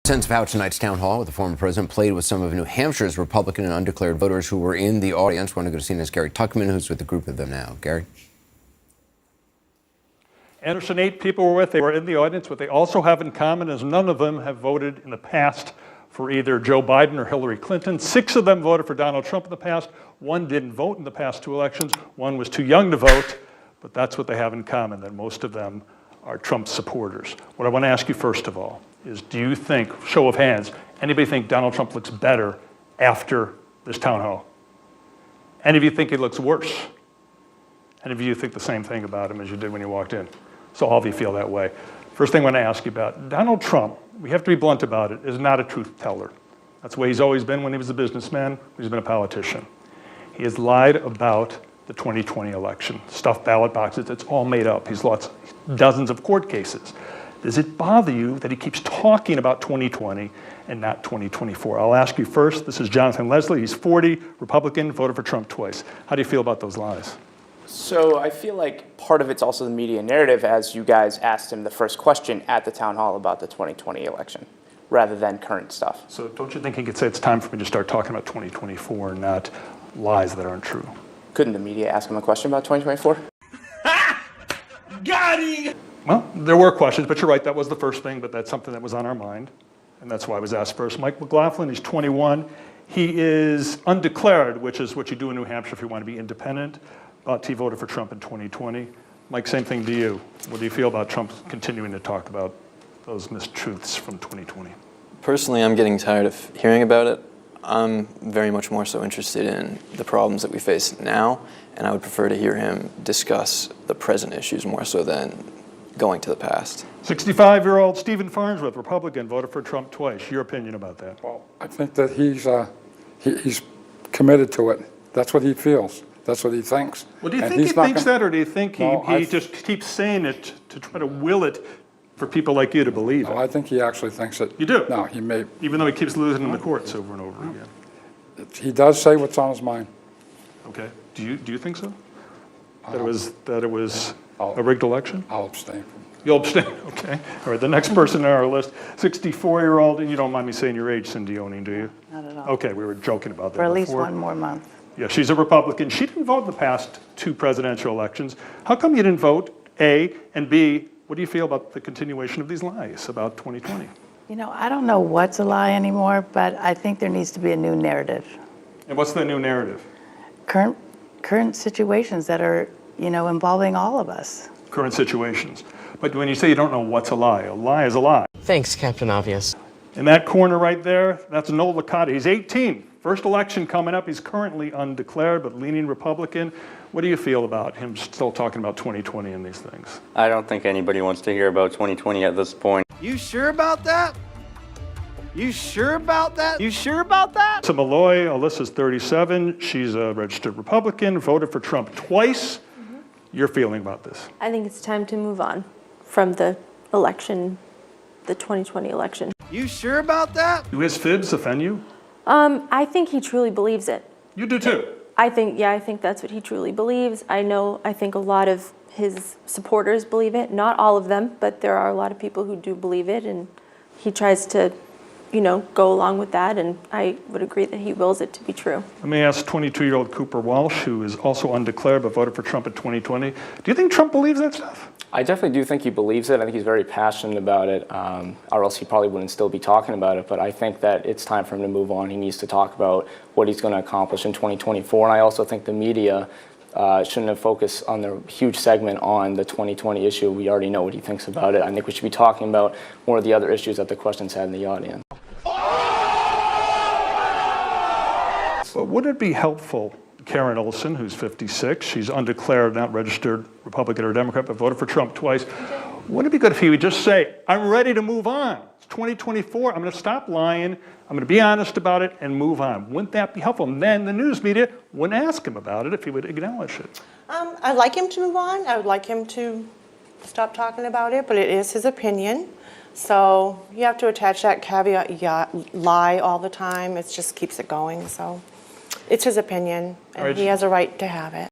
Sense of how tonight's town hall with the former president played with some of New Hampshire's Republican and undeclared voters who were in the audience. Want to go to CNN's Gary Tuckman, who's with a group of them now. Gary? Anderson, 8 people were with. They were in the audience. What they also have in common is none of them have voted in the past for either Joe Biden or Hillary Clinton. 6 of them voted for Donald Trump in the past. 1 didn't vote in the past 2 elections. 1 was too young to vote, but that's what they have in common, that most of them are Trump supporters. What I want to ask you first of all is, do you think, show of hands, anybody think Donald Trump looks better after this town hall? Any of you think he looks worse? Any of you think the same thing about him as you did when you walked in? So all of you feel that way. First thing I want to ask you about, Donald Trump, we have to be blunt about it, is not a truth teller. That's the way he's always been when he was a businessman, when he's been a politician. He has lied about the 2020 election. Stuffed ballot boxes, it's all made up. He's lost dozens of court cases. Does it bother you that he keeps talking about 2020 and not 2024? I'll ask you first. This is Jonathan Leslie. He's 40, Republican, voted for Trump twice. How do you feel about those lies? So I feel like part of it's also the media narrative, as you guys asked him the first question at the town hall about the 2020 election, rather than current stuff. So don't you think he could say it's time for me to start talking about 2024 and not lies that aren't true? Couldn't the media ask him a question about 2024? Got him! Well, there were questions, but you're right, that was the first thing, but that's something that was on our mind, and that's why I was asked first. Mike McLaughlin, he's 21. He is undeclared, which is what you do in New Hampshire if you want to be independent, but he voted for Trump in 2020. Mike, same thing to you. What do you feel about Trump continuing to talk about those mistruths from 2020? Personally, I'm getting tired of hearing about it. I'm very much more so interested in the problems that we face now, and I would prefer to hear him discuss the present issues more so than going to the past. 65-year-old Stephen Farnsworth, Republican, voted for Trump twice. Your opinion about that? Well, I think that he's committed to it. That's what he feels. That's what he thinks. Well, do you think he thinks that, or do you think he just keeps saying it to try to will it for people like you to believe it? No, I think he actually thinks it. You do? No, he may. Even though he keeps losing in the courts over and over again. He does say what's on his mind. Okay. Do you think so? That it was a rigged election? I'll abstain. You'll abstain, okay. All right, the next person on our list, 64-year-old, and you don't mind me saying your age, Cindy Owning, do you? Not at all. Okay, we were joking about that For at least before. 1 more month. Yeah, she's a Republican. She didn't vote in the past 2 presidential elections. How come you didn't vote, A, and B, what do you feel about the continuation of these lies about 2020? You know, I don't know what's a lie anymore, but I think there needs to be a new narrative. And what's the new narrative? Current situations that are, involving all of us. Current situations. But when you say you don't know what's a lie is a lie. Thanks, Captain Obvious. In that corner right there, that's Noel Licata. He's 18. First election coming up. He's currently undeclared, but leaning Republican. What do you feel about him still talking about 2020 and these things? I don't think anybody wants to hear about 2020 at this point. You sure about that? You sure about that? You sure about that? So Malloy, Alyssa's 37. She's a registered Republican, voted for Trump twice. Your feeling about this? I think it's time to move on from the election, the 2020 election. You sure about that? Do his fibs offend you? I think he truly believes it. You do too? I think that's what he truly believes. I think a lot of his supporters believe it. Not all of them, but there are a lot of people who do believe it, and he tries to, go along with that, and I would agree that he wills it to be true. Let me ask 22-year-old Cooper Walsh, who is also undeclared but voted for Trump in 2020. Do you think Trump believes that stuff? I definitely do think he believes it. I think he's very passionate about it, or else he probably wouldn't still be talking about it. But I think that it's time for him to move on. He needs to talk about what he's going to accomplish in 2024. And I also think the media shouldn't have focused on the huge segment on the 2020 issue. We already know what he thinks about it. I think we should be talking about more of the other issues that the questions had in the audience. But would it be helpful, Karen Olson, who's 56, she's undeclared, not registered Republican or Democrat, but voted for Trump twice. Wouldn't it be good if he would just say, I'm ready to move on. It's 2024, I'm going to stop lying, I'm going to be honest about it, and move on. Wouldn't that be helpful? And then the news media wouldn't ask him about it if he would acknowledge it. I'd like him to move on. I would like him to stop talking about it, but it is his opinion. So you have to attach that caveat, lie all the time. It just keeps it going. So it's his opinion, and he has a right to have it.